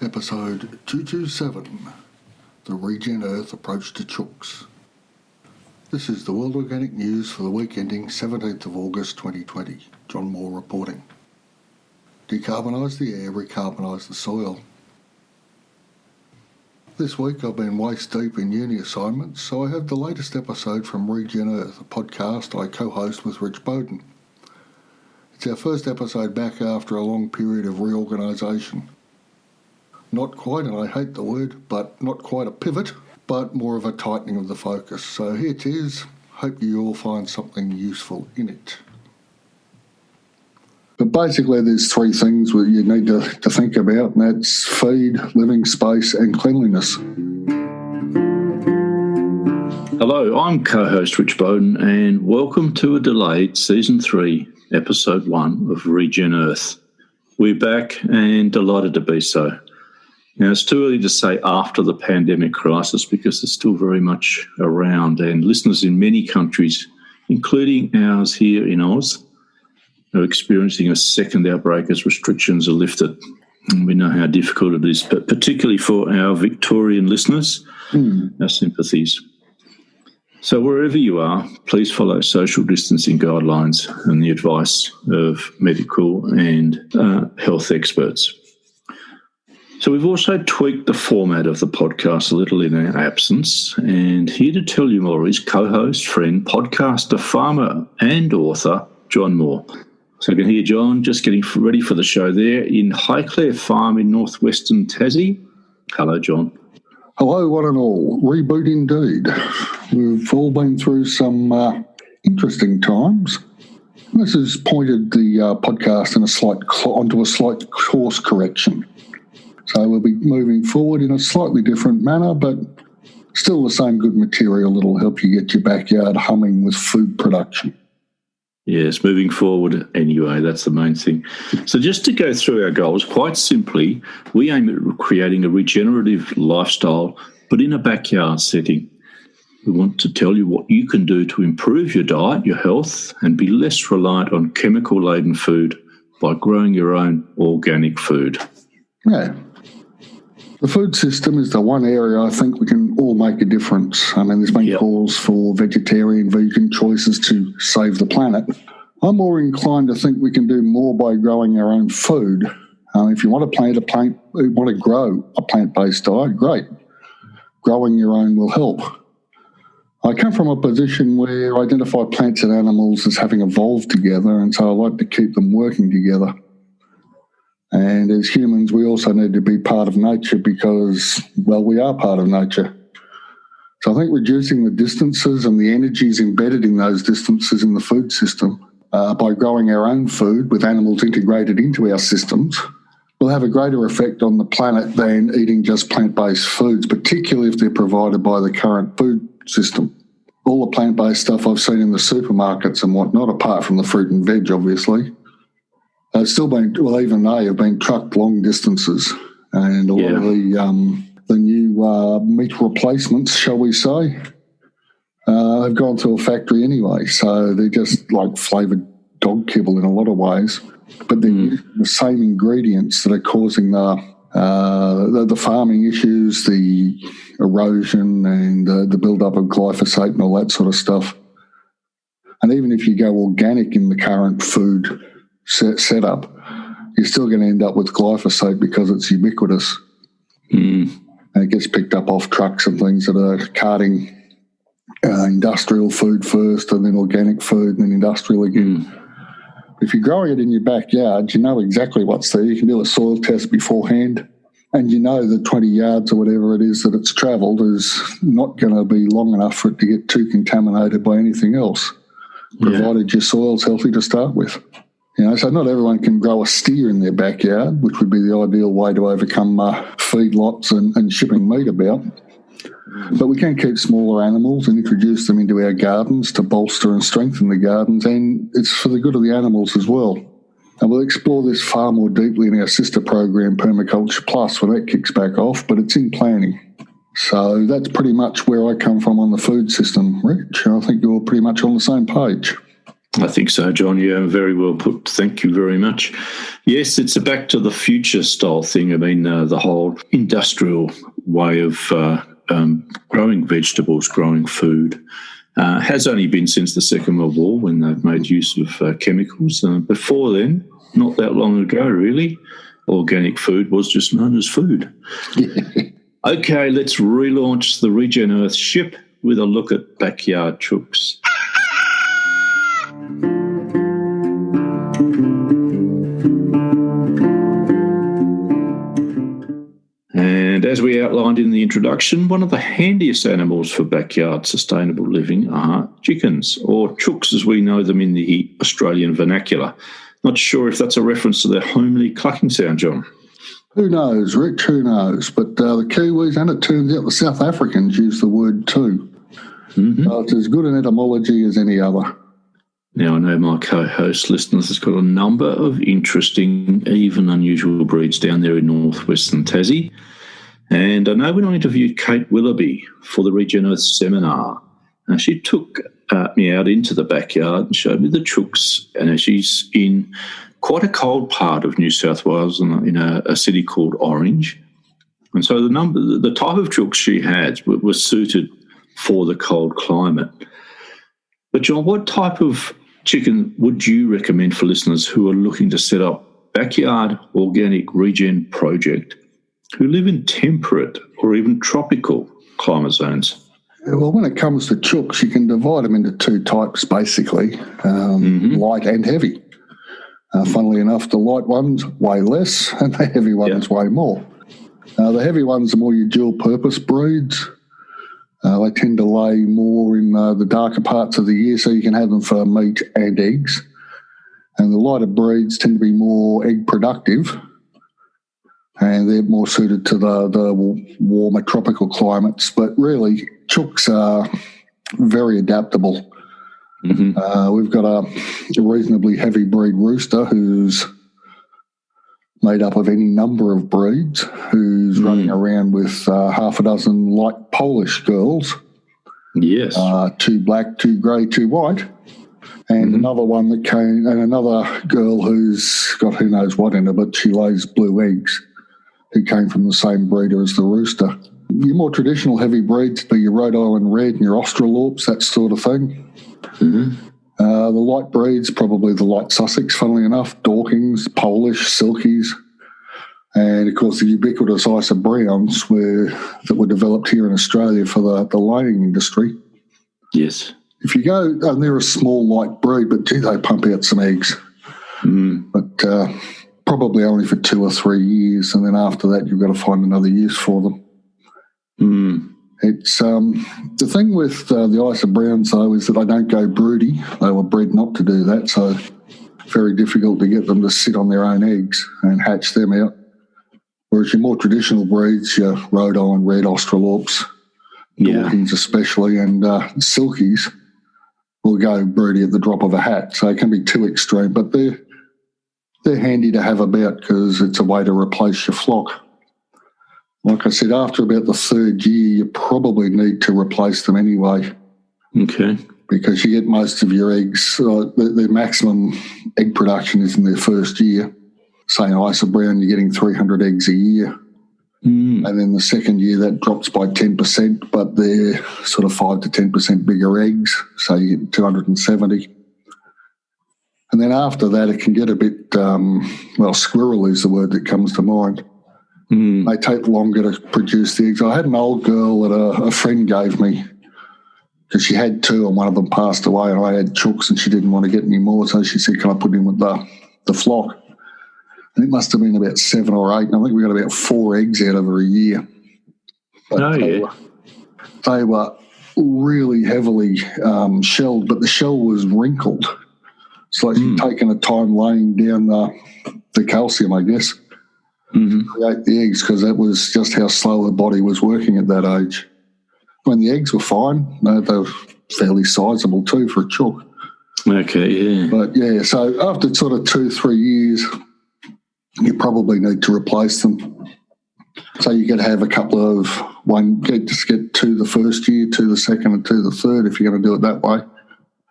Episode 227, The Regen Earth Approach to Chooks. This is the World Organic News for the week ending 17th of August 2020. John Moore reporting. Decarbonise the air, recarbonise the soil. This week I've been waist deep in uni assignments, so I have the latest episode from Regen Earth, a podcast I co-host with Rich Bowden. It's our first episode back after a long period of reorganisation. Not quite, and I hate the word, but not quite a pivot, but more of a tightening of the focus. So here it is. Hope you all find something useful in it. But basically there's three things that you need to think about, and that's feed, living space and cleanliness. Hello, I'm co-host Rich Bowden, and welcome to a delayed Season 3, Episode 1 of Regen Earth. We're back and delighted to be so. Now, it's too early to say after the pandemic crisis because it's still very much around, and listeners in many countries, including ours here in Oz, are experiencing a second outbreak as restrictions are lifted. And we know how difficult it is, but particularly for our Victorian listeners, our sympathies. So wherever you are, please follow social distancing guidelines and the advice of medical and health experts. So we've also tweaked the format of the podcast a little in our absence, and here to tell you more is co-host, friend, podcaster, farmer and author, John Moore. So you can hear John just getting ready for the show there in Highclere Farm in northwestern Tassie. Hello, John. Hello, one and all. Reboot indeed. We've all been through some interesting times. This has pointed the podcast in onto a slight course correction. So we'll be moving forward in a slightly different manner, but still the same good material that'll help you get your backyard humming with food production. Yes, moving forward anyway, that's the main thing. So just to go through our goals, quite simply, we aim at creating a regenerative lifestyle, but in a backyard setting. We want to tell you what you can do to improve your diet, your health, and be less reliant on chemical-laden food by growing your own organic food. Yeah. The food system is the one area I think we can all make a difference. I mean, there's been calls for vegetarian, vegan choices to save the planet. I'm more inclined to think we can do more by growing our own food. If you want to grow a plant-based diet, great. Growing your own will help. I come from a position where I identify plants and animals as having evolved together, and so I like to keep them working together. And as humans, we also need to be part of nature because, well, we are part of nature. So I think reducing the distances and the energies embedded in those distances in the food system by growing our own food with animals integrated into our systems will have a greater effect on the planet than eating just plant-based foods, particularly if they're provided by the current food system. All the plant-based stuff I've seen in the supermarkets and whatnot, apart from the fruit and veg, obviously, even they have been trucked long distances, and a lot of the new meat replacements, shall we say, have gone to a factory anyway. So they're just like flavoured dog kibble in a lot of ways, but they're using the same ingredients that are causing the farming issues, the erosion, and the build-up of glyphosate and all that sort of stuff. And even if you go organic in the current food setup, you're still going to end up with glyphosate because it's ubiquitous. And it gets picked up off trucks and things that are carting industrial food first and then organic food and then industrial again. If you're growing it in your backyard, you know exactly what's there. You can do a soil test beforehand, and you know that 20 yards or whatever it is that it's travelled is not going to be long enough for it to get too contaminated by anything else, provided your soil's healthy to start with. So not everyone can grow a steer in their backyard, which would be the ideal way to overcome feedlots and shipping meat about. But we can keep smaller animals and introduce them into our gardens to bolster and strengthen the gardens, and it's for the good of the animals as well. And we'll explore this far more deeply in our sister program, Permaculture Plus, when that kicks back off, but it's in planning. So that's pretty much where I come from on the food system, Rich. I think you're pretty much on the same page. I think so, John. Yeah, very well put. Thank you very much. Yes, it's a back to the future style thing. I mean, the whole industrial way of growing vegetables, growing food, has only been since the Second World War when they've made use of chemicals. Before then, not that long ago, really, organic food was just known as food. Okay, let's relaunch the Regen Earth ship with a look at backyard chooks. And as we outlined in the introduction, one of the handiest animals for backyard sustainable living are chickens, or chooks as we know them in the Australian vernacular. Not sure if that's a reference to their homely clucking sound, John. Who knows, Rich? Who knows? But the Kiwis, and it turns out the South Africans use the word too. Mm-hmm. So it's as good an etymology as any other. Now, I know my co-host listeners has got a number of interesting, even unusual breeds down there in northwestern Tassie. And I know when I interviewed Kate Willoughby for the Regen Earth seminar, she took me out into the backyard and showed me the chooks. And she's in quite a cold part of New South Wales in a city called Orange. And so the type of chooks she had was suited for the cold climate. But John, what type of chicken would you recommend for listeners who are looking to set up backyard organic regen project who live in temperate or even tropical climate zones? Well, when it comes to chooks, you can divide them into two types, basically, light and heavy. Funnily enough, the light ones weigh less and the heavy ones weigh more. The heavy ones are more your dual-purpose breeds. They tend to lay more in the darker parts of the year, so you can have them for meat and eggs. And the lighter breeds tend to be more egg productive, and they're more suited to the warmer tropical climates. But really, chooks are very adaptable. Mm-hmm. We've got a reasonably heavy breed rooster who's made up of any number of breeds, who's running around with half a dozen light Polish girls. Yes. 2 black, 2 grey, 2 white. And another one that came, and another girl who's got who knows what in her, but she lays blue eggs, who came from the same breeder as the rooster. Your more traditional heavy breeds would be your Rhode Island Red and your Australorps, that sort of thing. Mm-hmm. The light breeds, probably the light Sussex, funnily enough, Dorkings, Polish, Silkies, and, of course, the ubiquitous Isa Browns that were developed here in Australia for the laying industry. Yes. If you go, and they're a small light breed, but, gee, they pump out some eggs. But probably only for 2 or 3 years, and then after that you've got to find another use for them. It's the thing with the Isa Browns, though, is that they don't go broody. They were bred not to do that, so very difficult to get them to sit on their own eggs and hatch them out. Whereas your more traditional breeds, your Rhode Island Red, Australorps, Dorkings especially, and Silkies, will go broody at the drop of a hat. So it can be too extreme, but they're handy to have about because it's a way to replace your flock. Like I said, after about the 3rd year, you probably need to replace them anyway. Okay. Because you get most of your eggs, their maximum egg production is in their 1st year. Say in Isa Brown, you're getting 300 eggs a year. And then the 2nd year, that drops by 10%, but they're sort of 5 to 10% bigger eggs, so you get 270. And then after that, it can get a bit, squirrel is the word that comes to mind. They take longer to produce the eggs. I had an old girl that a friend gave me because she had 2 and one of them passed away, and I had chooks and she didn't want to get any more, so she said, can I put in with the flock? And it must have been about 7 or 8, and I think we got about 4 eggs out of her a year. But they were really heavily shelled, but the shell was wrinkled. It's like she'd taken a time laying down the calcium, I guess, to create the eggs, because that was just how slow her body was working at that age. When the eggs were fine, they were fairly sizable too for a chook. Okay, yeah. But, so after sort of 2-3 years, you probably need to replace them. So you could have a couple of get 2 the 1st year, 2 the 2nd, and 2 the 3rd if you're going to do it that way.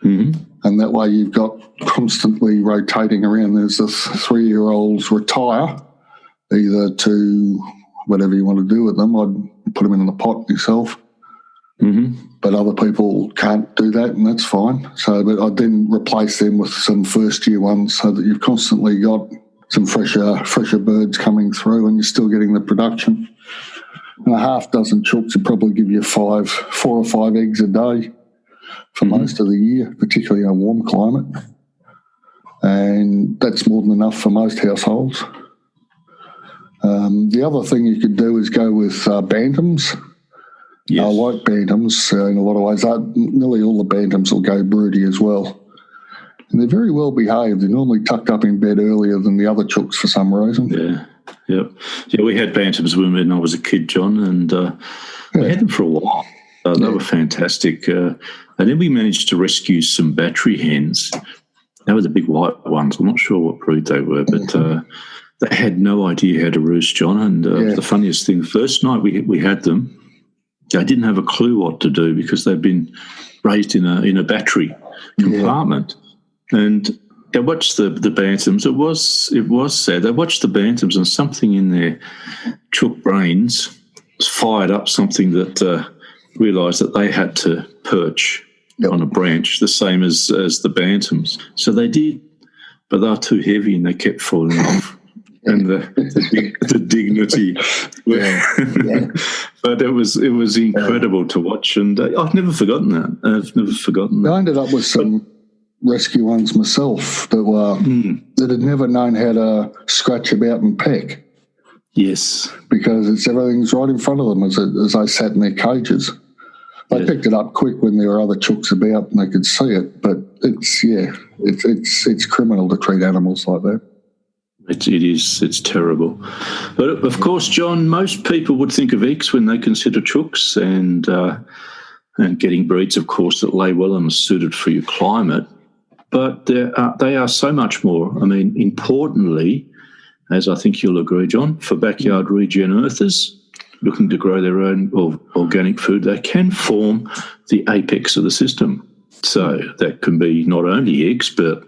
And that way you've got constantly rotating around. There's the 3-year-olds retire either to whatever you want to do with them. I'd put them in the pot myself. But other people can't do that, and that's fine. So, but I'd then replace them with some first-year ones so that you've constantly got some fresher birds coming through, and you're still getting the production. And a half dozen chooks would probably give you 4 or 5 eggs a day for most of the year, particularly in a warm climate. And that's more than enough for most households. The other thing you could do is go with bantams. Yes. I like bantams in a lot of ways. Nearly all the bantams will go broody as well. And they're very well behaved. They're normally tucked up in bed earlier than the other chooks for some reason. Yeah, we had bantams when I was a kid, John, and we had them for a while. They were fantastic. And then we managed to rescue some battery hens. They were the big white ones. I'm not sure what breed they were, but they had no idea how to roost, John. And the funniest thing, the first night we had them, they didn't have a clue what to do because they'd been raised in a battery compartment. And they watched the bantams. It was sad. They watched the bantams, and something in their chook brains fired up something that realised that they had to perch on a branch, the same as the bantams. So they did, but they were too heavy and they kept falling off. And the dignity, but it was incredible to watch, and I've never forgotten that. I ended up with some rescue ones myself that had never known how to scratch about and peck. Yes, because everything's right in front of them as they sat in their cages. They picked it up quick when there were other chooks about and they could see it, but it's criminal to treat animals like that. It is. It's terrible. But of course, John, most people would think of eggs when they consider chooks, and getting breeds, of course, that lay well and are suited for your climate. But they are so much more. I mean, importantly, as I think you'll agree, John, for backyard regen earthers looking to grow their own organic food, they can form the apex of the system. So that can be not only eggs, but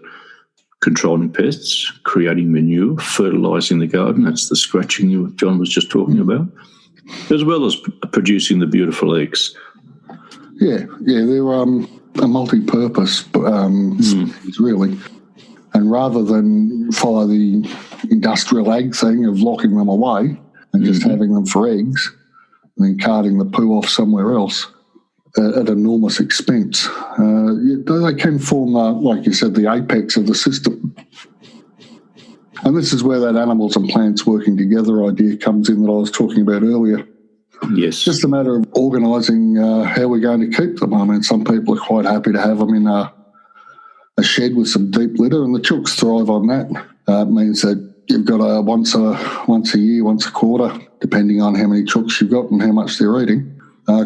controlling pests, creating manure, fertilising the garden. That's the scratching John was just talking about, as well as producing the beautiful eggs. Yeah, they're a multi-purpose species, really. And rather than follow the industrial egg thing of locking them away and just having them for eggs and then carting the poo off somewhere else at enormous expense, they can form, like you said, the apex of the system. And this is where that animals and plants working together idea comes in that I was talking about earlier. Yes. Just a matter of organising how we're going to keep them. I mean, some people are quite happy to have them in a shed with some deep litter, and the chooks thrive on that. It means that you've got once a year, once a quarter, depending on how many chooks you've got and how much they're eating,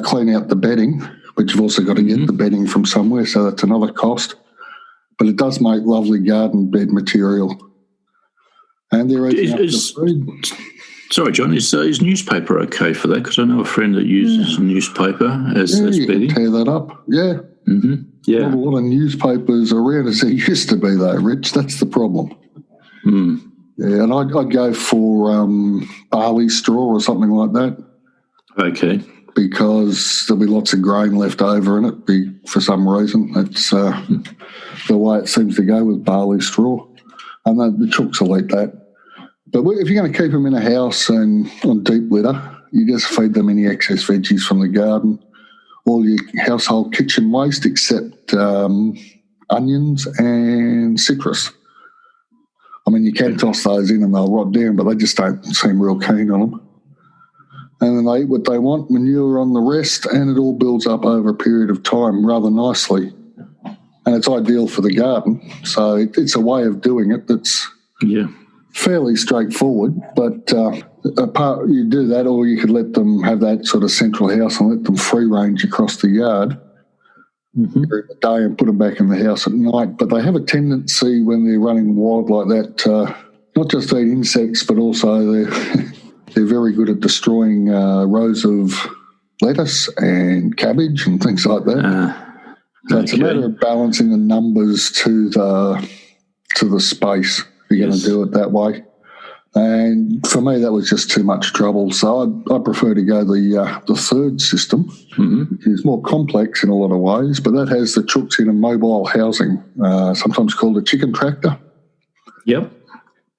clean out the bedding, but you've also got to get the bedding from somewhere, so that's another cost. But it does make lovely garden bed material. And they're eating up the food. Sorry, John, is newspaper okay for that? Because I know a friend that uses newspaper as bedding. Can tear that up, yeah. Mm-hmm. Yeah. Not a lot of newspapers around as there used to be, though, Rich. That's the problem. Yeah, and I'd go for barley straw or something like that. Okay. Because there'll be lots of grain left over in it for some reason. That's the way it seems to go with barley straw. And the chooks will eat that. But if you're going to keep them in a house and on deep litter, you just feed them any excess veggies from the garden, all your household kitchen waste except onions and citrus. I mean, you can toss those in and they'll rot down, but they just don't seem real keen on them. And then they eat what they want, manure on the rest, and it all builds up over a period of time rather nicely. And it's ideal for the garden. So it's a way of doing it that's fairly straightforward. But apart, you do that, or you could let them have that sort of central house and let them free range across the yard during the day and put them back in the house at night. But they have a tendency when they're running wild like that, not just eat insects, but also they're very good at destroying rows of lettuce and cabbage and things like that. So it's a matter of balancing the numbers to the space. You're going to do it that way. And for me, that was just too much trouble. So I prefer to go the third system, which is more complex in a lot of ways, but that has the chooks in a mobile housing, sometimes called a chicken tractor. Yep.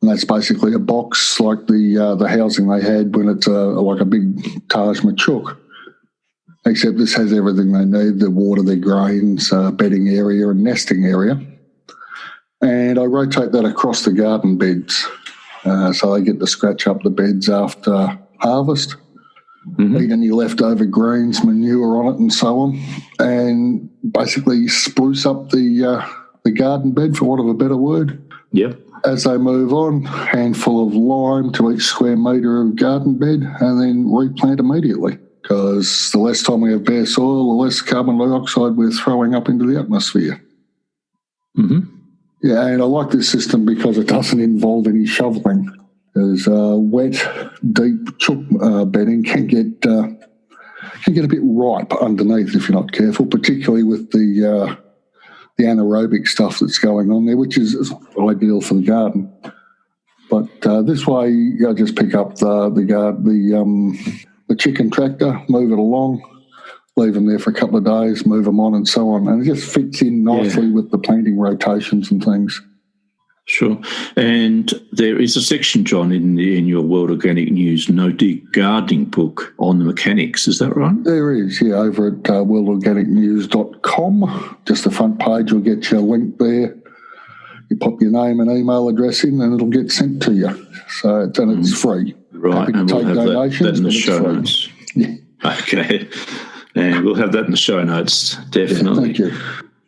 And that's basically a box like the housing they had when it's like a big Taj Machook. Except this has everything they need, the water, their grains, bedding area and nesting area. And I rotate that across the garden beds. So they get to scratch up the beds after harvest, eat any leftover greens, manure on it and so on, and basically spruce up the garden bed, for want of a better word. Yep. As they move on, handful of lime to each square metre of garden bed and then replant immediately, because the less time we have bare soil, the less carbon dioxide we're throwing up into the atmosphere. Yeah, and I like this system because it doesn't involve any shoveling. Because wet, deep chook bedding can get a bit ripe underneath if you're not careful, particularly with the anaerobic stuff that's going on there, which is ideal for the garden. But this way, I just pick up the chicken tractor, move it along, leave them there for a couple of days, move them on and so on. And it just fits in nicely with the planting rotations and things. Sure. And there is a section, John, in your World Organic News No-Dig gardening book on the mechanics. Is that right? There is, yeah, over at worldorganicnews.com. Just the front page will get you a link there. You pop your name and email address in and it'll get sent to you. So it's free. Right, and we'll have that in the show notes. Yeah. Okay. And we'll have that in the show notes, definitely. Yeah, thank you.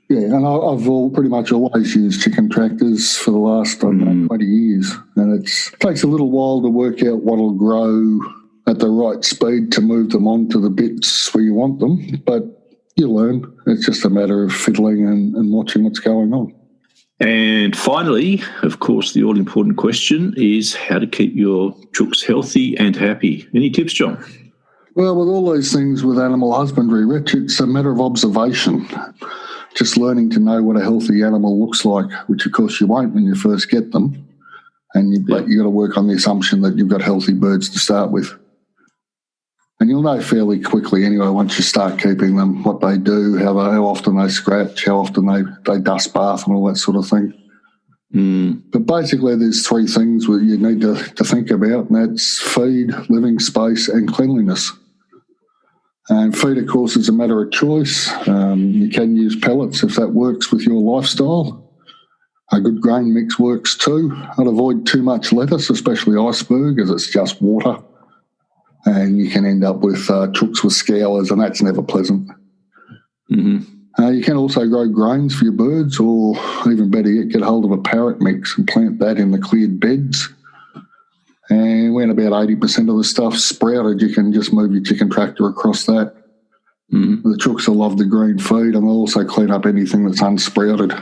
Yeah, and I've pretty much always used chicken tractors for the last 20 years. And it takes a little while to work out what'll grow at the right speed to move them onto the bits where you want them. But you learn. It's just a matter of fiddling and watching what's going on. And finally, of course, the all-important question is how to keep your chooks healthy and happy. Any tips, John? Well, with all these things with animal husbandry, Rich, it's a matter of observation. Just learning to know what a healthy animal looks like, which, of course, you won't when you first get them. And but you've got to work on the assumption that you've got healthy birds to start with. And you'll know fairly quickly anyway once you start keeping them, what they do, how often they scratch, how often they dust bath and all that sort of thing. But basically there's three things that you need to think about, and that's feed, living space and cleanliness. And feed, of course, is a matter of choice. You can use pellets if that works with your lifestyle. A good grain mix works too. I'd avoid too much lettuce, especially iceberg, as it's just water. And you can end up with chooks with scours, and that's never pleasant. You can also grow grains for your birds, or even better yet, get hold of a parrot mix and plant that in the cleared beds. And when about 80% of the stuff's sprouted, you can just move your chicken tractor across that. The chooks will love the green feed, and they'll also clean up anything that's unsprouted.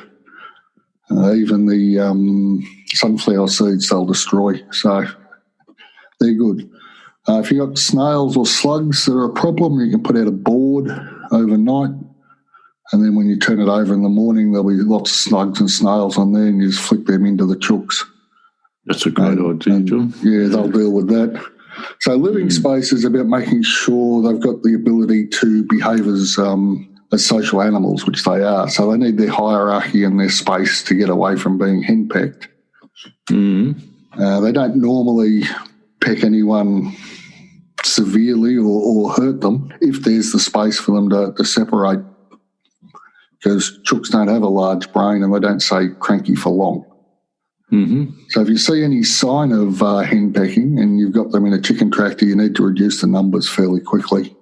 Even the sunflower seeds they'll destroy. So they're good. If you've got snails or slugs that are a problem, you can put out a board overnight, and then when you turn it over in the morning, there'll be lots of slugs and snails on there, and you just flick them into the chooks. That's a great idea, John. Yeah, they'll deal with that. So living space is about making sure they've got the ability to behave as social animals, which they are. So they need their hierarchy and their space to get away from being henpecked. They don't normally peck anyone severely or hurt them if there's the space for them to separate, because chooks don't have a large brain and they don't stay cranky for long. So if you see any sign of henpecking and you've got them in a chicken tractor, you need to reduce the numbers fairly quickly,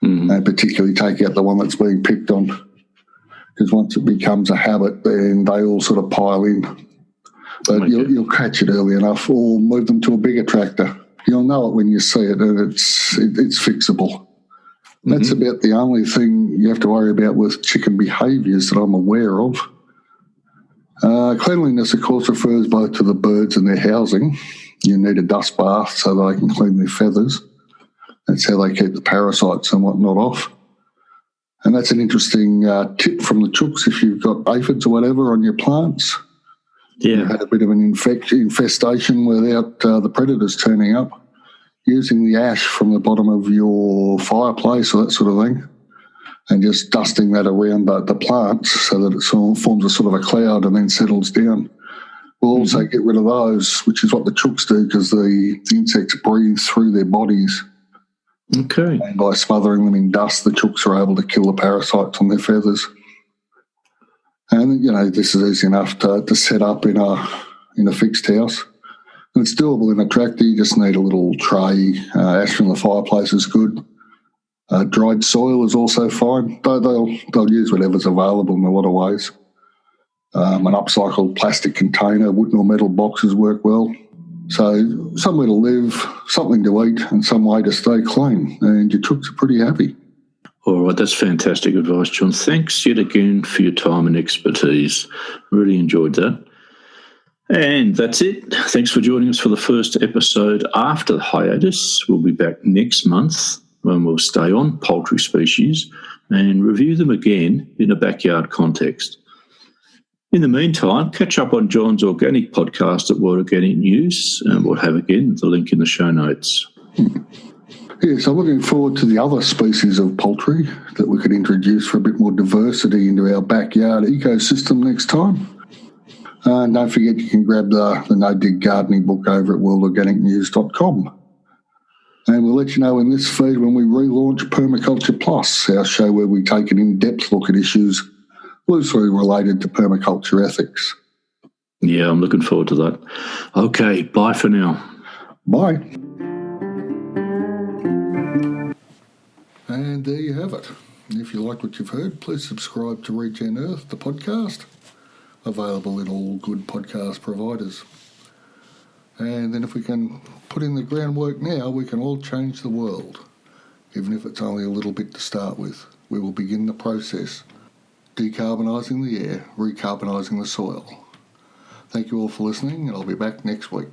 and particularly take out the one that's being picked on, because once it becomes a habit, then they all sort of pile in. But you'll catch it early enough, or move them to a bigger tractor. You'll know it when you see it, and it's fixable. That's about the only thing you have to worry about with chicken behaviours that I'm aware of. Cleanliness, of course, refers both to the birds and their housing. You need a dust bath so they can clean their feathers. That's how they keep the parasites and whatnot off. And that's an interesting tip from the chooks if you've got aphids or whatever on your plants. Yeah. You've had a bit of an infestation without the predators turning up. Using the ash from the bottom of your fireplace or that sort of thing, and just dusting that around the plants so that it sort of forms a sort of a cloud and then settles down. We'll also get rid of those, which is what the chooks do, because the insects breathe through their bodies. Okay. And by smothering them in dust, the chooks are able to kill the parasites on their feathers. And, this is easy enough to set up in a fixed house. And it's doable in a tractor. You just need a little tray. Ash from the fireplace is good. Dried soil is also fine. They'll use whatever's available in a lot of ways. An upcycled plastic container, wooden or metal boxes work well. So somewhere to live, something to eat, and some way to stay clean. And your chooks are pretty happy. All right, that's fantastic advice, John. Thanks yet again for your time and expertise. Really enjoyed that. And that's it. Thanks for joining us for the first episode after the hiatus. We'll be back next month when we'll stay on poultry species and review them again in a backyard context. In the meantime, catch up on John's organic podcast at World Organic News, and we'll have again the link in the show notes. Yes, I'm looking forward to the other species of poultry that we could introduce for a bit more diversity into our backyard ecosystem next time. And don't forget you can grab the No Dig Gardening book over at worldorganicnews.com. And we'll let you know in this feed when we relaunch Permaculture Plus, our show where we take an in-depth look at issues loosely related to permaculture ethics. Yeah, I'm looking forward to that. Okay, bye for now. Bye. And there you have it. If you like what you've heard, please subscribe to Regen Earth, the podcast, available in all good podcast providers. And then if we can put in the groundwork now, we can all change the world. Even if it's only a little bit to start with. We will begin the process. Decarbonising the air, recarbonising the soil. Thank you all for listening, and I'll be back next week.